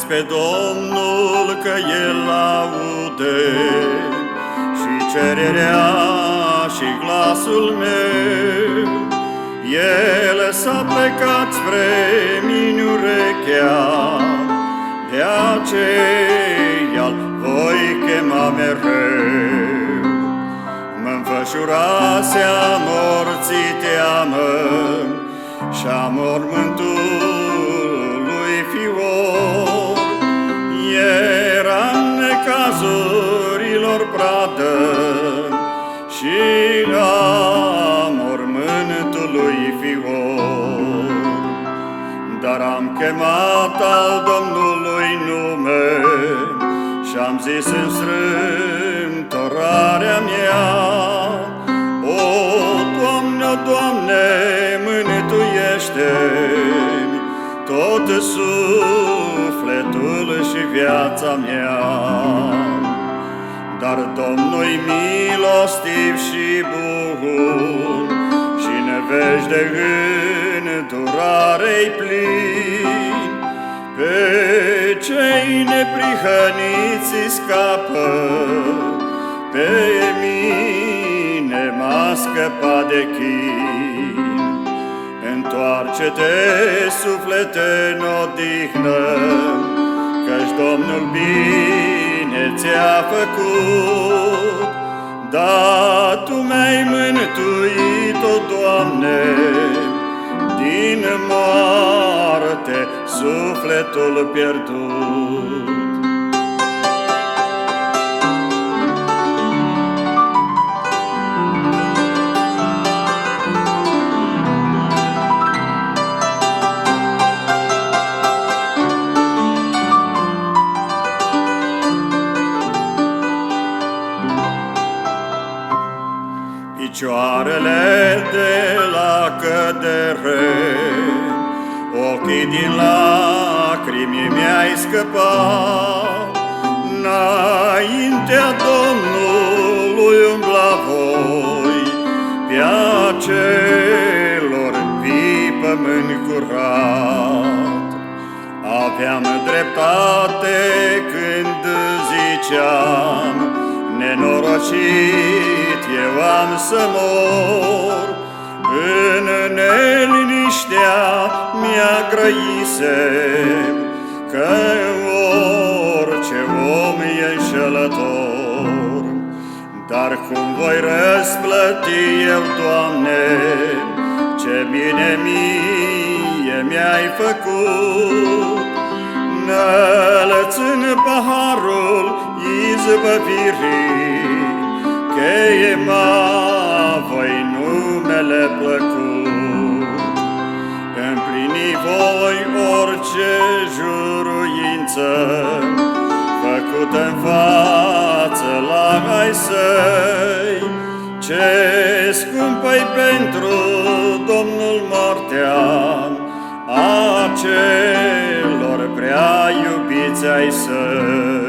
pe Domnul că El aude și cererea și glasul meu. El s-a plecat spre mine urechea, de aceea voi chema mereu. Mă-nfășurasea morții teamă și-a mormântului fior. Eram necazurilor pradă și a mormântului fior. Dar am chemat al Domnului nume și-am zis în strâmtorarea mea: O, Doamne, o, Doamne, mântuiește-mi tot sufletul și viața mea. Dar Domnul-i milostiv și bun și neveci de îndurare-i plin. Pe cei neprihăniți scapă, pe mine m-a scăpat de chin. Întoarce-te, suflete, în odihnă, căci Domnul bine ți-a făcut. Dar Tu mi-ai mântuit-o, Doamne, din moarte sufletul pierdut. Picioarele de la cădere, ochii din lacrimi mi-ai scăpat. Înaintea Domnului umbla voi, pe acelor vii pământ curat. Aveam dreptate când ziceam: nenorocit eu am să mor. În neliniștea mi-a grăisem că orice om e înșelător. Dar cum voi răsplăti eu, Doamne, ce bine mie mi-ai făcut? Înălțând paharul izbăvirii, chema voi numele plăcut. Împlini voi orice juruință făcută în față la ai săi. Ce scumpă-i pentru Domnul moartea acelor prea iubiți ai săi.